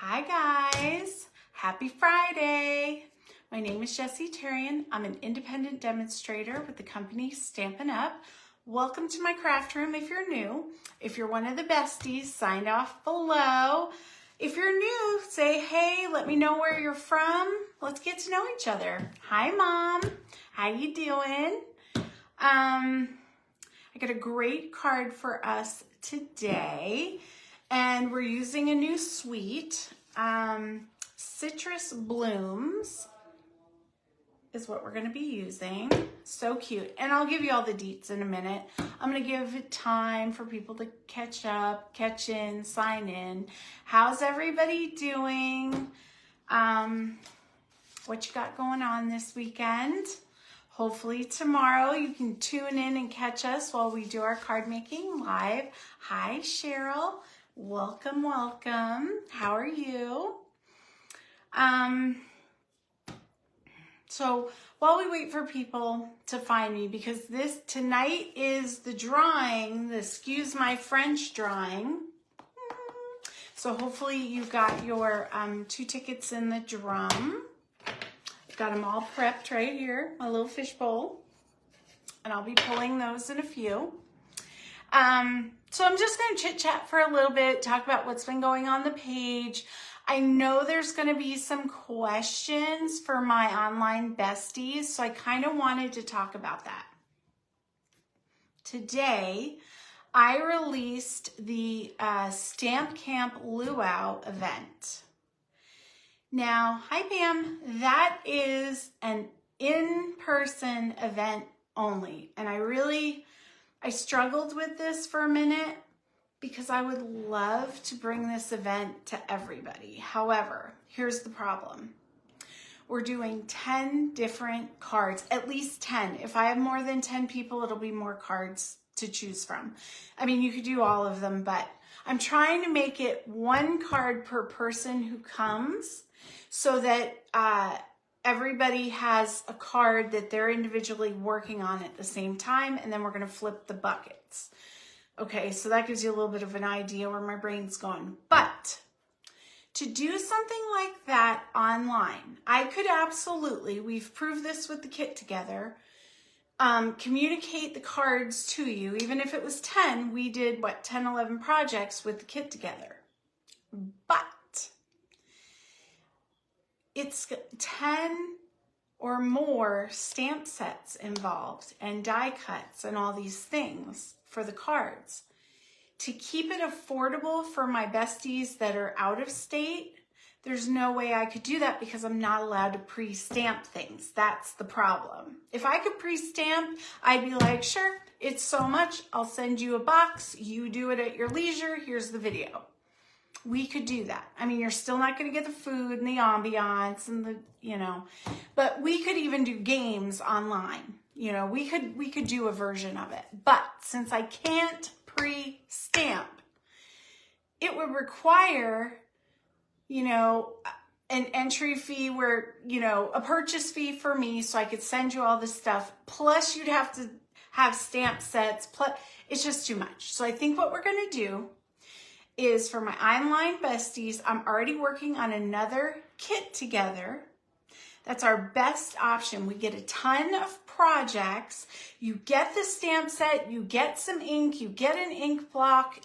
Hi guys, happy Friday. My name is Jessie Tarian. I'm an independent demonstrator with the company Stampin' Up. Welcome to my craft room if you're new. If you're one of the besties, sign off below. If you're new, say hey, let me know where you're from. Let's get to know each other. Hi Mom, how you doing? I got a great card for us today. And we're using a new suite. Citrus Blooms is what we're going to be using. So cute. And I'll give you all the deets in a minute. I'm going to give it time for people to catch up, catch in, sign in. How's everybody doing? What you got going on this weekend? Hopefully tomorrow you can tune in and catch us while we do our card making live. Hi, Cheryl. Welcome, welcome. How are you? So while we wait for people to find me, because tonight is the drawing, the Excuse My French drawing. So hopefully you got your 2 tickets in the drum. Got them all prepped right here, my little fishbowl. And I'll be pulling those in a few. So I'm just going to chit chat for a little bit, talk about what's been going on the page. I know there's going to be some questions for my online besties, so I kind of wanted to talk about that. Today, I released the Stamp Camp Luau event. Now, hi Pam, that is an in-person event only, and I struggled with this for a minute because I would love to bring this event to everybody. However, here's the problem. We're doing 10 different cards, at least 10. If I have more than 10 people, it'll be more cards to choose from. I mean, you could do all of them, but I'm trying to make it 1 card per person who comes so that everybody has a card that they're individually working on at the same time, and then we're going to flip the buckets. Okay, so that gives you a little bit of an idea where my brain's going. But to do something like that online, I could absolutely, we've proved this with the kit together, communicate the cards to you. Even if it was 10, we did, 10, 11 projects with the kit together. But it's 10 or more stamp sets involved and die cuts and all these things for the cards. To keep it affordable for my besties that are out of state, there's no way I could do that because I'm not allowed to pre-stamp things. That's the problem. If I could pre-stamp, I'd be like, sure, it's so much. I'll send you a box. You do it at your leisure. Here's the video. We could do that. I mean, you're still not going to get the food and the ambiance and the, but we could even do games online. We could do a version of it. But since I can't pre-stamp, it would require, an entry fee where, a purchase fee for me so I could send you all this stuff. Plus you'd have to have stamp sets. Plus it's just too much. So I think what we're going to do is for my online besties, I'm already working on another kit together. That's our best option. We get a ton of projects. You get the stamp set, you get some ink, you get an ink block.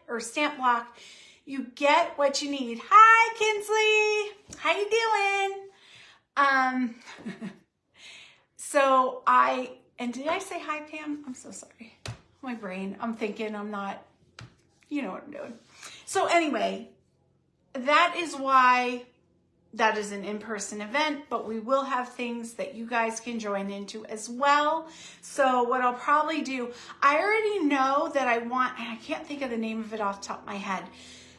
Or stamp block. You get what you need. Hi, Kinsley. How you doing? And did I say hi, Pam? I'm so sorry. My brain, I'm thinking I'm not, you know what I'm doing. So anyway, that is why that is an in-person event, but we will have things that you guys can join into as well. So what I'll probably do, I already know that and I can't think of the name of it off the top of my head.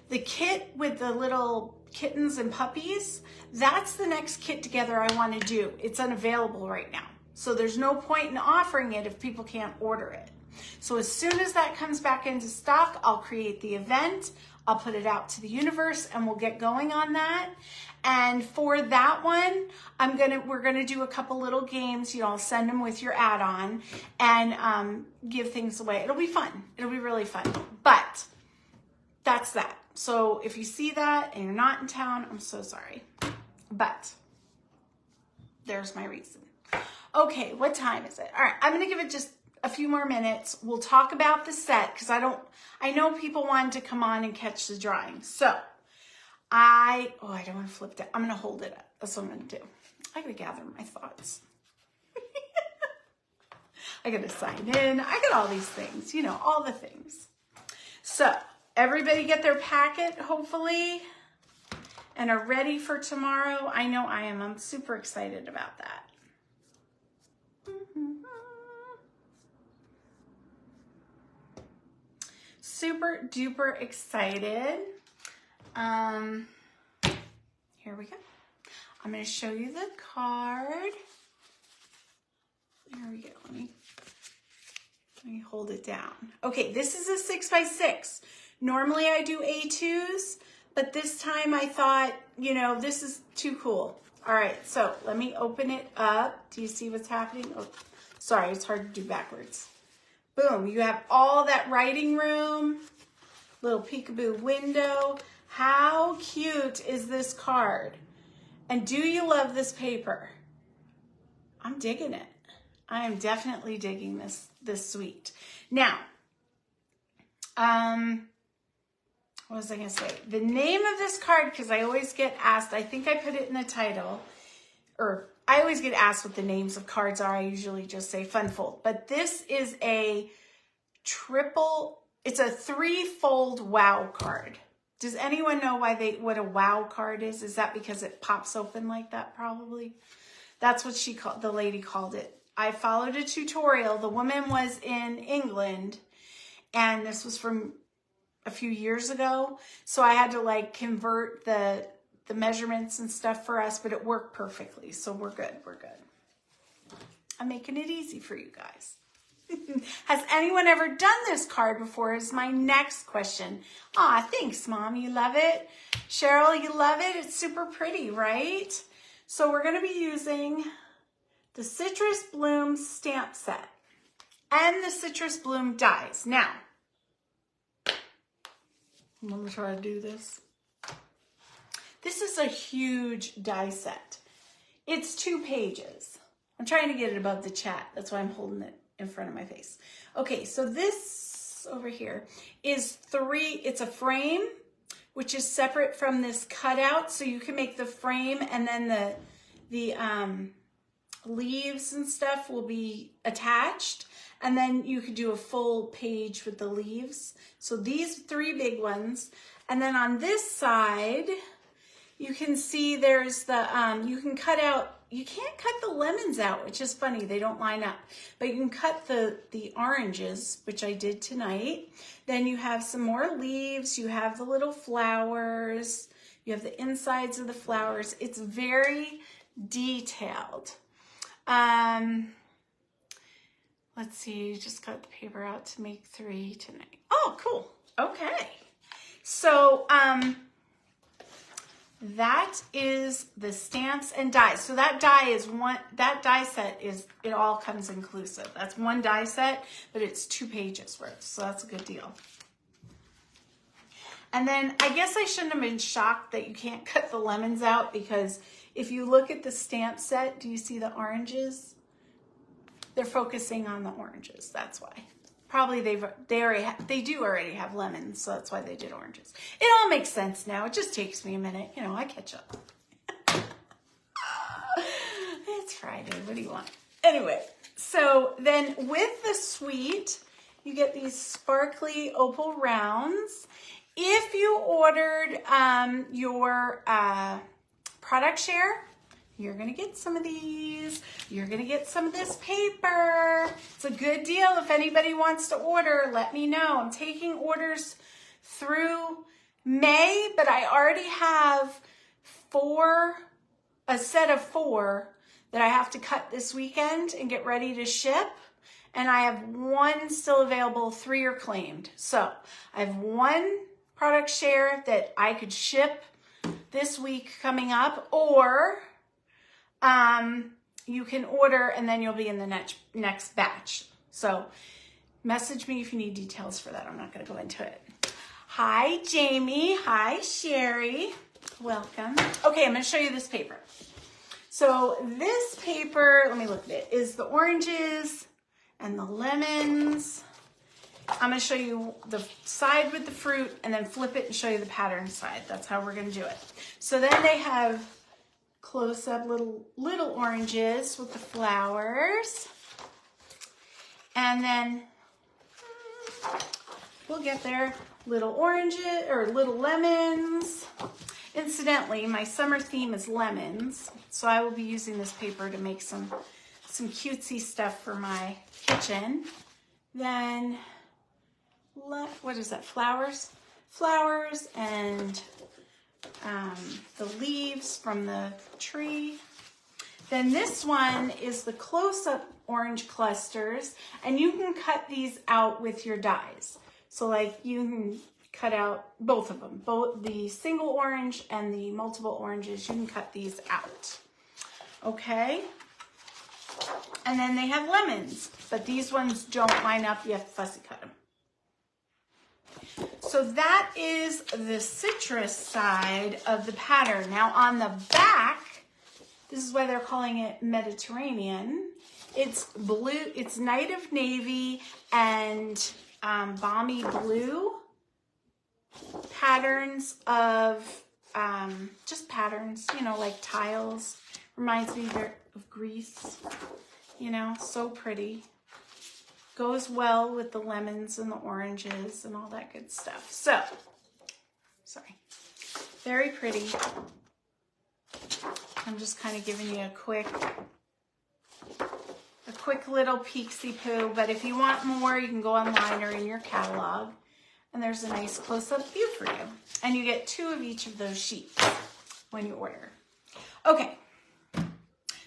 The kit with the little kittens and puppies, that's the next kit together I want to do. It's unavailable right now. So there's no point in offering it if people can't order it. So as soon as that comes back into stock, I'll create the event, I'll put it out to the universe, and we'll get going on that. And for that one, we're gonna do a couple little games. I'll send them with your add-on and give things away. It'll be fun. It'll be really fun. But that's that. So if you see that and you're not in town, I'm so sorry. But there's my reason. Okay, what time is it? All right, I'm gonna give it just a few more minutes. We'll talk about the set because I know people wanted to come on and catch the drawing. So I don't want to flip that. I'm gonna hold it up. That's what I'm gonna do. I gotta gather my thoughts. I gotta sign in. I got all these things, you know, all the things. So everybody get their packet, hopefully, and are ready for tomorrow. I know I am. I'm super excited about that. Super duper excited. Here we go. I'm going to show you the card. There we go. Let me hold it down. Okay, this is a 6x6. Normally I do A2s, but this time I thought, you know, this is too cool. All right, so let me open it up. Do you see what's happening? Oh, sorry, it's hard to do backwards. Boom, you have all that writing room, little peekaboo window. How cute is this card? And do you love this paper? I'm digging it. I am definitely digging this suite. Now, what was I gonna say? The name of this card, because I always get asked, I think I put it in the title, or I always get asked what the names of cards are. I usually just say Funfold, but this is a it's a 3-fold wow card. Does anyone know what a wow card is? Is that because it pops open like that? Probably. That's what the lady called it. I followed a tutorial. The woman was in England, and this was from a few years ago. So I had to like convert the measurements and stuff for us, but it worked perfectly. So we're good. We're good. I'm making it easy for you guys. Has anyone ever done this card before is my next question. Aw, thanks, Mom. You love it? Cheryl, you love it? It's super pretty, right? So we're going to be using the Citrus Bloom stamp set and the Citrus Bloom dies. Now, I'm going to try to do this. This is a huge die set. It's 2 pages. I'm trying to get it above the chat. That's why I'm holding it in front of my face. Okay, so this over here is it's a frame, which is separate from this cutout. So you can make the frame and then the leaves and stuff will be attached. And then you could do a full page with the leaves. So these 3 big ones. And then on this side, you can see there's the, you can cut out, you can't cut the lemons out, which is funny, they don't line up. But you can cut the oranges, which I did tonight. Then you have some more leaves, you have the little flowers, you have the insides of the flowers. It's very detailed. Let's see, just got the paper out to make 3 tonight. Oh, cool, okay. So, that is the stamps and dies. So that die set it all comes inclusive. That's one die set, but it's 2 pages worth. So that's a good deal. And then I guess I shouldn't have been shocked that you can't cut the lemons out, because if you look at the stamp set, do you see the oranges? They're focusing on the oranges. That's why. Probably they do already have lemons, so that's why they did oranges. It all makes sense now. It just takes me a minute. You know, I catch up. It's Friday. What do you want? Anyway, so then with the suite, you get these sparkly opal rounds. If you ordered your product share, you're going to get some of these. You're going to get some of this paper. It's a good deal. If anybody wants to order, let me know. I'm taking orders through May, but I already have a set of 4 that I have to cut this weekend and get ready to ship. And I have 1 still available, 3 are claimed. So I have 1 product share that I could ship this week coming up, or you can order and then you'll be in the next batch. So message me if you need details for that. I'm not going to go into it. Hi, Jamie. Hi, Sherry. Welcome. Okay, I'm going to show you this paper. So this paper, let me look at it, is the oranges and the lemons. I'm going to show you the side with the fruit and then flip it and show you the pattern side. That's how we're going to do it. So then they have close-up little oranges with the flowers. And then we'll get there. Little oranges or little lemons. Incidentally, my summer theme is lemons, so I will be using this paper to make some cutesy stuff for my kitchen. Then, what is that? Flowers? Flowers and the leaves from the tree. Then this one is the close-up orange clusters, and you can cut these out with your dies. So like you can cut out both of them, both the single orange and the multiple oranges. You can cut these out. Okay. And then they have lemons, but these ones don't line up. You have to fussy cut them. So that is the citrus side of the pattern. Now on the back, this is why they're calling it Mediterranean. It's blue, it's Night of Navy and balmy blue patterns of, just patterns, you know, like tiles. Reminds me of Greece, you know, so pretty. Goes well with the lemons and the oranges and all that good stuff. So, sorry, very pretty. I'm just kind of giving you a quick little peeksy-poo, but if you want more, you can go online or in your catalog, and there's a nice close-up view for you. And you get 2 of each of those sheets when you order. Okay,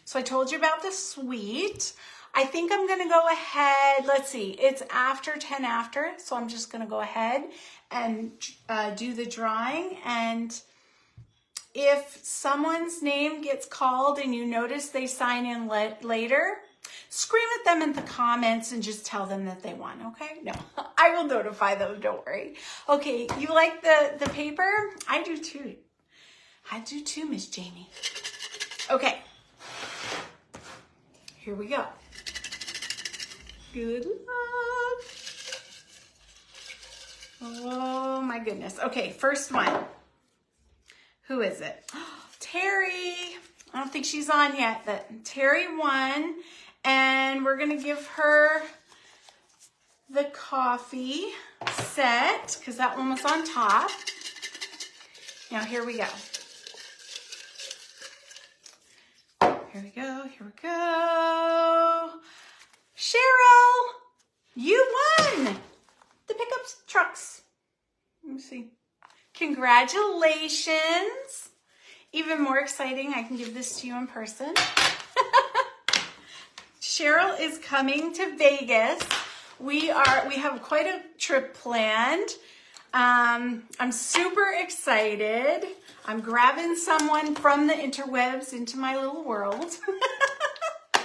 so I told you about the suite. I think I'm gonna go ahead, let's see, it's after 10 after, so I'm just gonna go ahead and do the drawing. And if someone's name gets called and you notice they sign in later, scream at them in the comments and just tell them that they won, okay? No, I will notify them, don't worry. Okay, you like the paper? I do too. I do too, Miss Jamie. Okay, here we go. Good luck. Oh my goodness. Okay, first one. Who is it? Terry. I don't think she's on yet, but Terry won. And we're going to give her the coffee set because that one was on top. Now, here we go. Here we go. Here we go. Cheryl, you won the pickup trucks. Let me see. Congratulations. Even more exciting, I can give this to you in person. Cheryl is coming to Vegas. We have quite a trip planned. I'm super excited. I'm grabbing someone from the interwebs into my little world.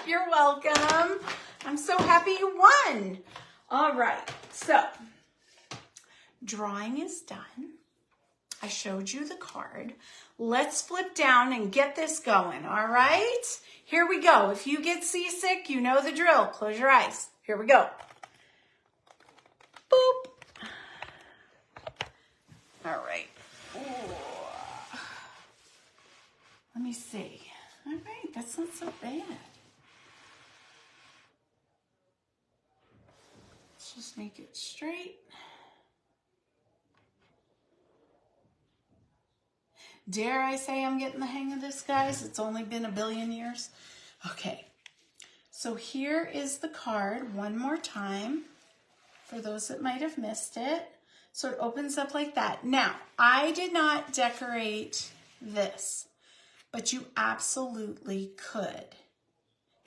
You're welcome. I'm so happy you won. All right, so drawing is done. I showed you the card. Let's flip down and get this going, all right? Here we go. If you get seasick, you know the drill. Close your eyes. Here we go. Boop. All right. Ooh. Let me see. All right, that's not so bad. Let's just make it straight. Dare I say I'm getting the hang of this, guys? It's only been a billion years. Okay, so here is the card one more time for those that might have missed it. So it opens up like that. Now, I did not decorate this, but you absolutely could.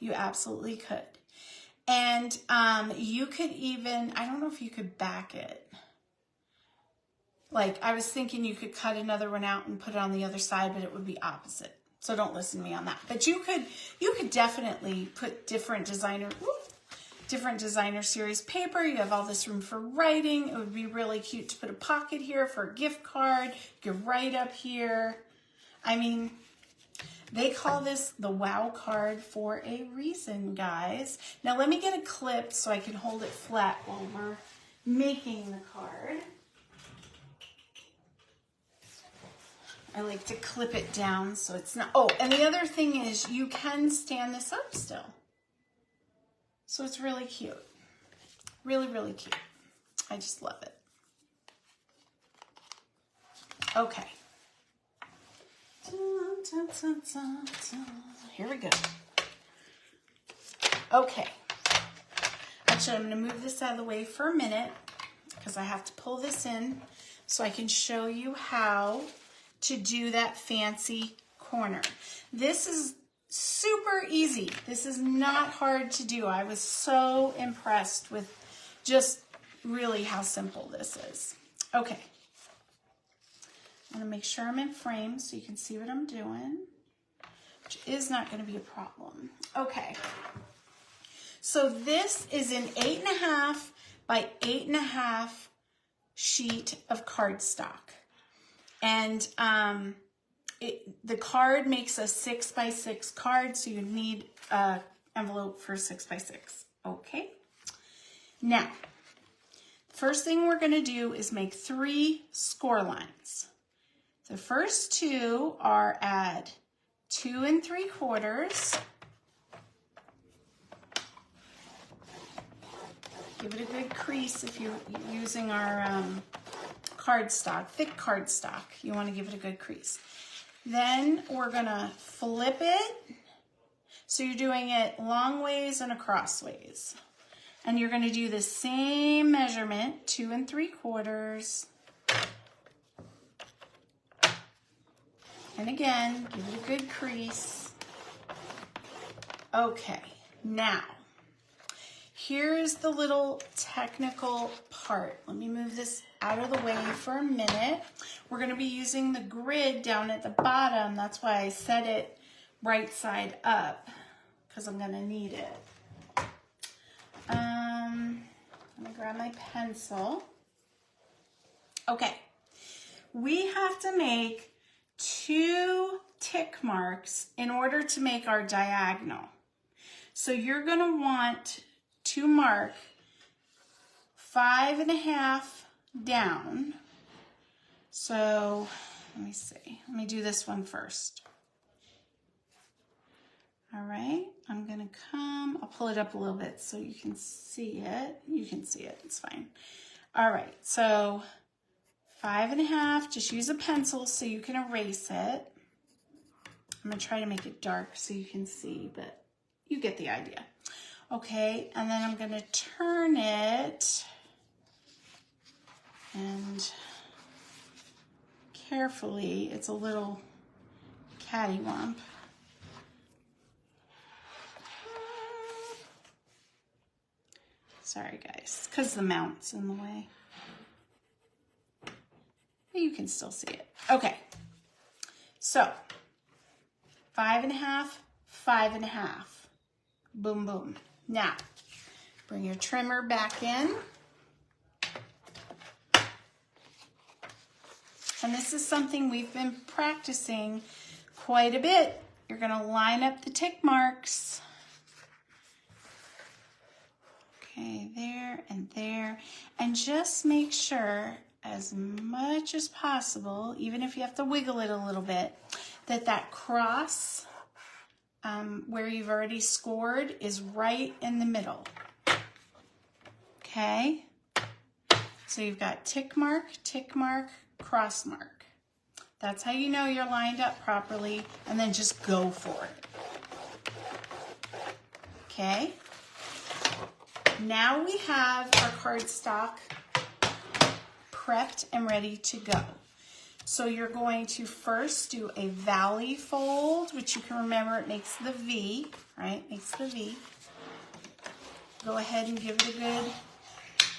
You absolutely could. And you could even, I don't know if you could back it. Like, I was thinking you could cut another one out and put it on the other side, but it would be opposite. So don't listen to me on that. But you could definitely put different designer, different designer series paper. You have all this room for writing. It would be really cute to put a pocket here for a gift card. You could write up here. I mean, they call this the wow card for a reason, guys. Now let me get a clip so I can hold it flat while we're making the card. I like to clip it down so it's not, oh, and the other thing is you can stand this up still. So it's really cute. Really, really cute. I just love it. Okay. Here we go. Okay. Actually, I'm going to move this out of the way for a minute because I have to pull this in so I can show you how to do that fancy corner. This is super easy. This is not hard to do. I was so impressed with just really how simple this is. Okay. I'm going to make sure I'm in frame so you can see what I'm doing, which is not going to be a problem. Okay. So this is an 8.5 by 8.5 sheet of cardstock. And the card makes a 6 by 6 card, so you need an envelope for 6 by 6. Okay. Now, first thing we're going to do is make 3 score lines. The first 2 are at 2 3/4. Give it a good crease if you're using our cardstock, thick cardstock. You want to give it a good crease. Then we're going to flip it. So you're doing it long ways and across ways. And you're going to do the same measurement, 2 3/4. And again, give it a good crease. Okay, now, here's the little technical part. Let me move this out of the way for a minute. We're going to be using the grid down at the bottom. That's why I set it right side up, because I'm going to need it. Let me grab my pencil. Okay, we have to make 2 tick marks in order to make our diagonal. So you're going to want to mark 5.5 down. So let me see. Let me do this one first. All right, I'm going to come, I'll pull it up a little bit so you can see it. You can see it, it's fine. All right, so 5.5, just use a pencil so you can erase it. I'm going to try to make it dark so you can see, but you get the idea. Okay, and then I'm going to turn it and carefully, it's a little cattywomp. Sorry guys, because the mount's in the way. You can still see it. Okay, so 5.5, 5.5. Boom, boom. Now, bring your trimmer back in. And this is something we've been practicing quite a bit. You're going to line up the tick marks. Okay, there and there. And just make sure, as much as possible, even if you have to wiggle it a little bit, that cross where you've already scored is right in the middle. Okay? So you've got tick mark, cross mark. That's how you know you're lined up properly, and then just go for it. Okay? Now we have our cardstock prepped and ready to go. So you're going to first do a valley fold, which you can remember it makes the V, right? Makes the V. Go ahead and give it a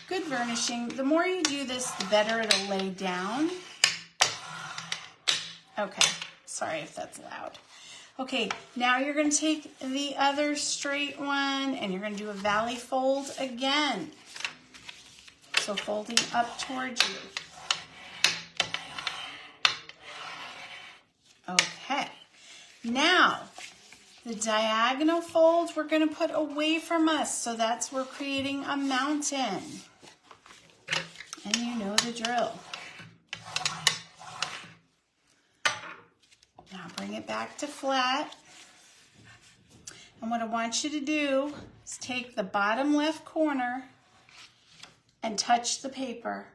good vernishing. The more you do this, the better it'll lay down. Okay, sorry if that's loud. Okay, now you're going to take the other straight one and you're going to do a valley fold again. So folding up towards you. Okay, now the diagonal fold we're going to put away from us. So that's we're creating a mountain. And you know the drill. Now bring it back to flat. And what I want you to do is take the bottom left corner and touch the paper.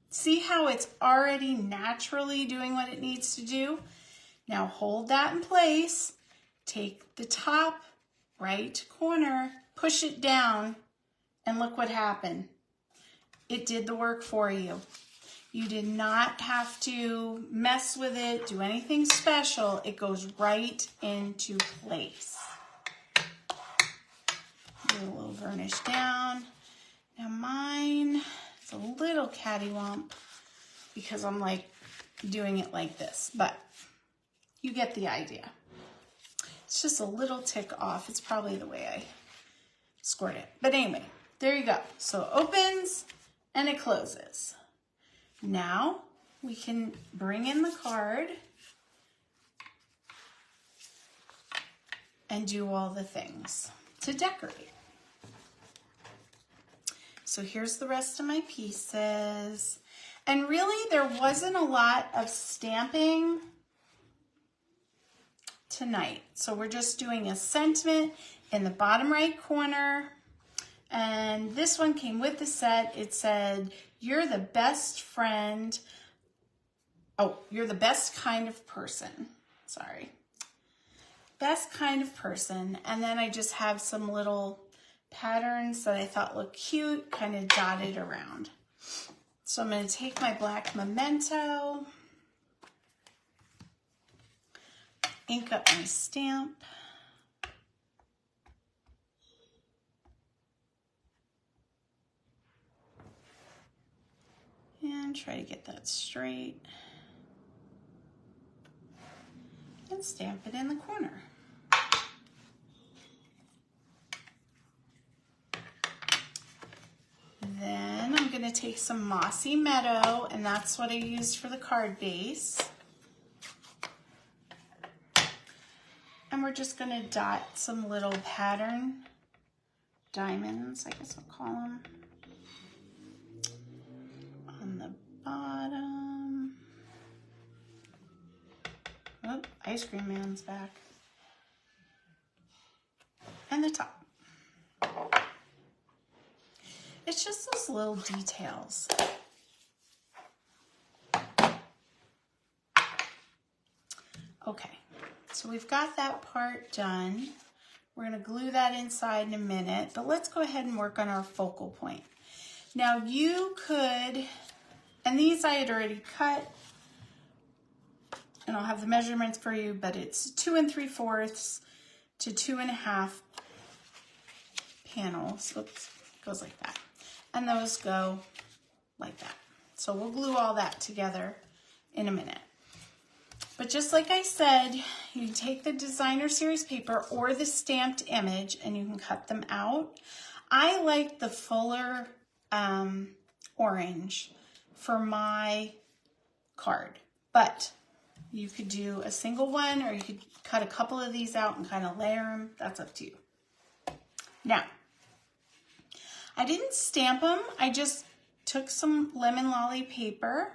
See how it's already naturally doing what it needs to do? Now hold that in place. Take the top right corner, push it down, and look what happened. It did the work for you. You did not have to mess with it, do anything special. It goes right into place. Do a little varnish down. Now mine is a little cattywomp because I'm like doing it like this, but you get the idea. It's just a little tick off. It's probably the way I scored it. But anyway, there you go. So it opens and it closes. Now we can bring in the card and do all the things to decorate. So here's the rest of my pieces. And really there wasn't a lot of stamping tonight. So we're just doing a sentiment in the bottom right corner. And this one came with the set. It said, "You're the best friend." Oh, you're the best kind of person. Sorry. Best kind of person. And then I just have some little patterns that I thought looked cute, kind of dotted around. So I'm going to take my black Memento, ink up my stamp. And try to get that straight. And stamp it in the corner. Then I'm going to take some Mossy Meadow, and that's what I used for the card base. And we're just going to dot some little pattern diamonds, I guess I'll call them, on the bottom. Oh, Ice Cream Man's back. And the top. It's just those little details. Okay, so we've got that part done. We're going to glue that inside in a minute, but let's go ahead and work on our focal point. Now you could, and these I had already cut, and I'll have the measurements for you, but it's 2 3/4 to 2.5 panels. Oops, goes like that. And those go like that. So we'll glue all that together in a minute. But just like I said, you can take the designer series paper or the stamped image and you can cut them out. I like the fuller orange for my card, but you could do a single one or you could cut a couple of these out and kind of layer them. That's up to you. Now, I didn't stamp them. I just took some lemon lolly paper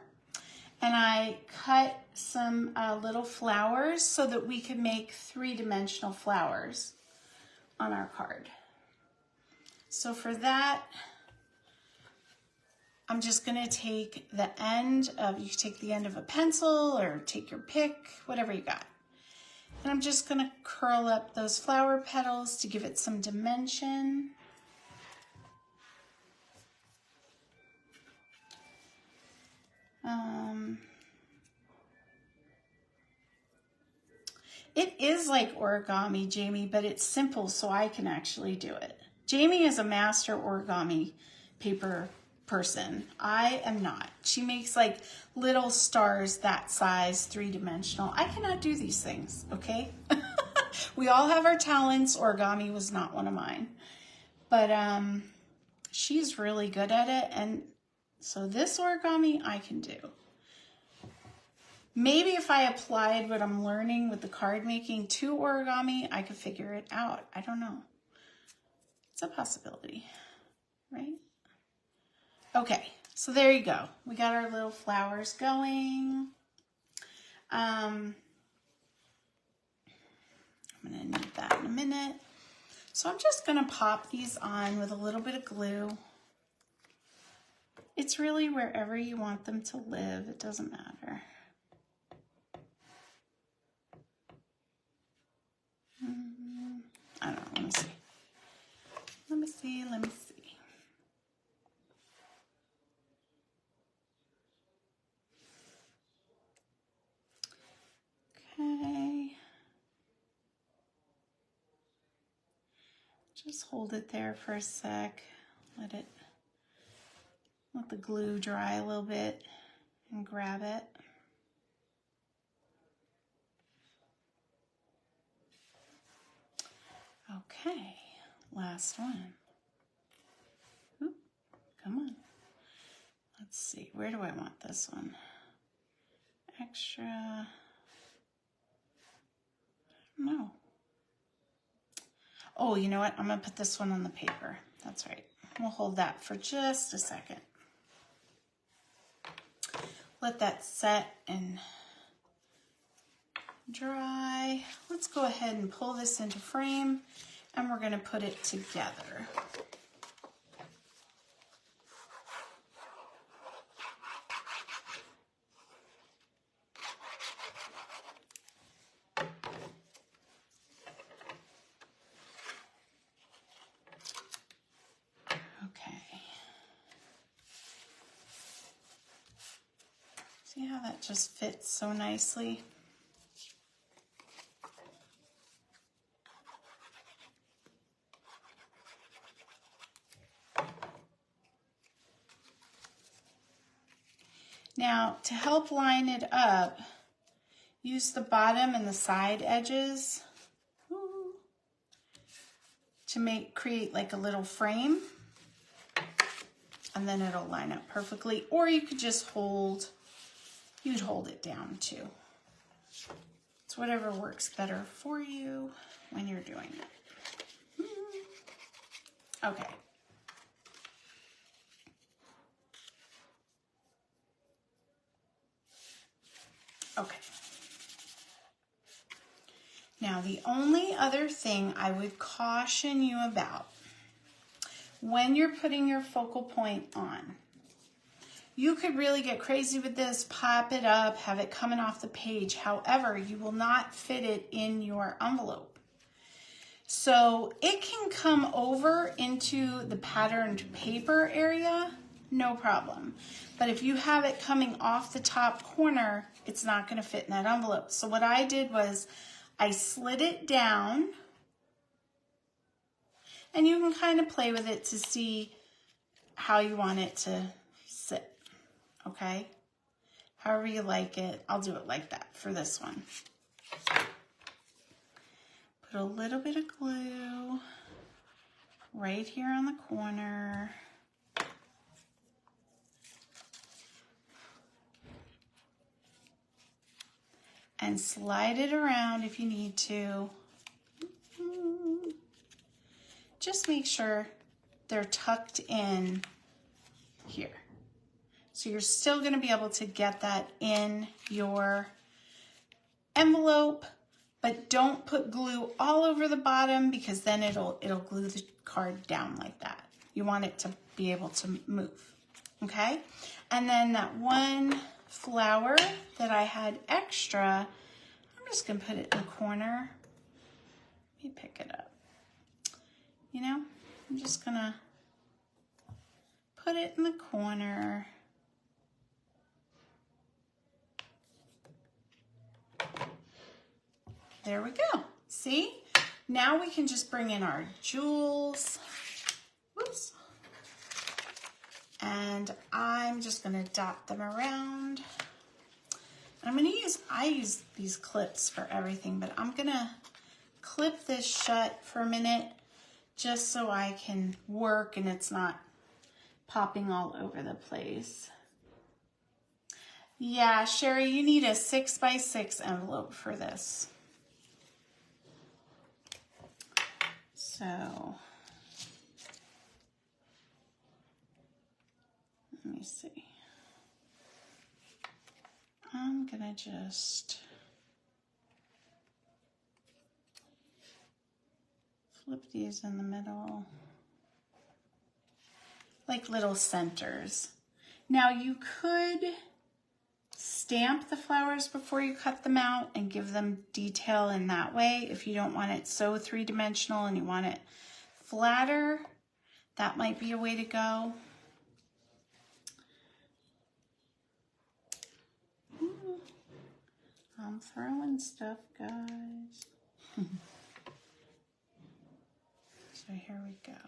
and I cut some little flowers so that we could make 3-dimensional flowers on our card. So for that, I'm just going to take the end of, you can take the end of a pencil or take your pick, whatever you got. And I'm just going to curl up those flower petals to give it some dimension. It is like origami, Jamie, but it's simple, so I can actually do it. Jamie is a master origami paper person. I am not. She makes like little stars that size, 3-dimensional. I cannot do these things, okay? We all have our talents. Origami was not one of mine. But she's really good at it. And so this origami I can do. Maybe if I applied what I'm learning with the card making to origami, I could figure it out. I don't know. It's a possibility, right? Okay, so there you go. We got our little flowers going. I'm gonna need that in a minute. So I'm just gonna pop these on with a little bit of glue. It's really wherever you want them to live. It doesn't matter. I don't know, let me see. Let me see, let me see. Okay. Just hold it there for a sec. Let the glue dry a little bit and grab it. Okay, last one. Oop, come on. Let's see, where do I want this one? Extra. No. Oh, you know what? I'm gonna put this one on the paper. That's right. We'll hold that for just a second. Let that set and dry. Let's go ahead and pull this into frame and we're gonna put it together. See how that just fits so nicely? Now, to help line it up, use the bottom and the side edges to create like a little frame, and then it'll line up perfectly. Or you could just you'd hold it down too. It's whatever works better for you when you're doing it. Okay. Okay. Now, the only other thing I would caution you about when you're putting your focal point on, you could really get crazy with this, pop it up, have it coming off the page. However, you will not fit it in your envelope. So it can come over into the patterned paper area, no problem. But if you have it coming off the top corner, it's not going to fit in that envelope. So what I did was I slid it down, and you can kind of play with it to see how you want it to sit, okay? However you like it. I'll do it like that for this one. Put a little bit of glue right here on the corner. And slide it around if you need to. Just make sure they're tucked in here. So you're still going to be able to get that in your envelope, but don't put glue all over the bottom because then it'll glue the card down like that. You want it to be able to move, okay? And then that one flower that I had extra, I'm just going to put it in the corner. Let me pick it up. You know, I'm just going to put it in the corner. There we go. See? Now we can just bring in our jewels. Whoops. And I'm just going to dot them around. I'm going to I use these clips for everything, but I'm going to clip this shut for a minute just so I can work and it's not popping all over the place. Yeah, Sherry, you need a 6x6 envelope for this. So, let me see. I'm gonna just flip these in the middle, like little centers. Now you could stamp the flowers before you cut them out and give them detail in that way. If you don't want it so three-dimensional and you want it flatter, that might be a way to go. Ooh, I'm throwing stuff, guys. So here we go.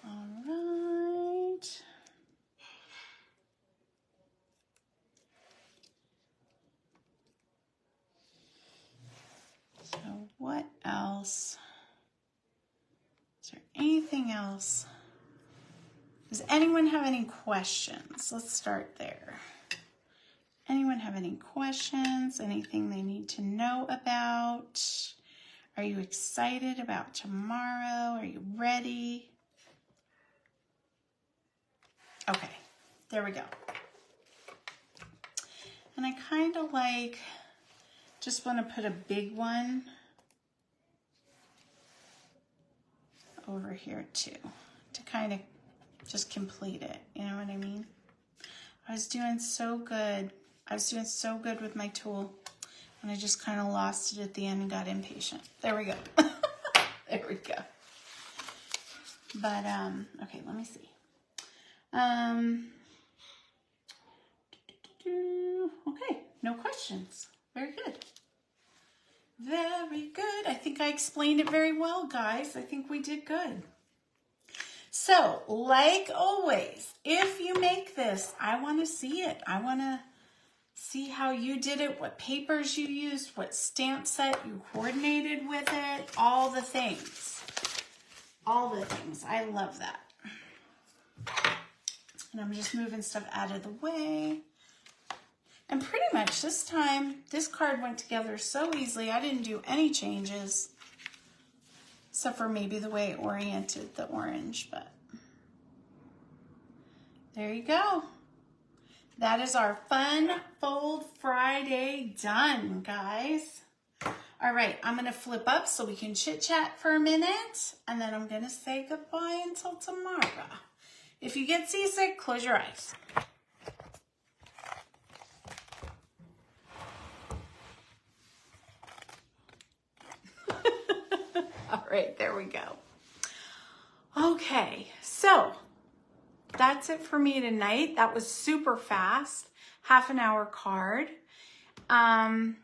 All right. So what else? Is there anything else? Does anyone have any questions? Let's start there. Anyone have any questions? Anything they need to know about? Are you excited about tomorrow? Are you ready? Okay, there we go. And I kind of like, just want to put a big one over here too, to kind of just complete it. You know what I mean? I was doing so good. I was doing so good with my tool, and I just kind of lost it at the end and got impatient. There we go. There we go. But, okay, let me see. Okay, no questions. Very good. Very good. I think I explained it very well, guys. I think we did good. So, like always, if you make this, I want to see it. I want to see how you did it, what papers you used, what stamp set you coordinated with it, all the things. All the things. I love that. And I'm just moving stuff out of the way. And pretty much this time, this card went together so easily, I didn't do any changes. Except for maybe the way it oriented the orange, but there you go. That is our Fun Fold Friday done, guys. All right, I'm gonna flip up so we can chit chat for a minute, and then I'm gonna say goodbye until tomorrow. If you get seasick, close your eyes. All right, there we go. Okay, so that's it for me tonight. That was super fast, half an hour card. I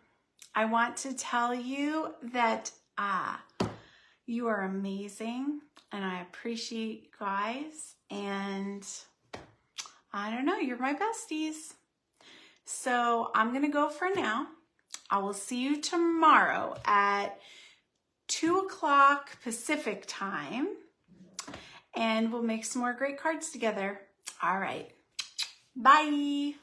want to tell you that you are amazing, and I appreciate you guys, and I don't know, you're my besties. So I'm gonna go for now. I will see you tomorrow at 2 o'clock Pacific time, and we'll make some more great cards together. All right, bye.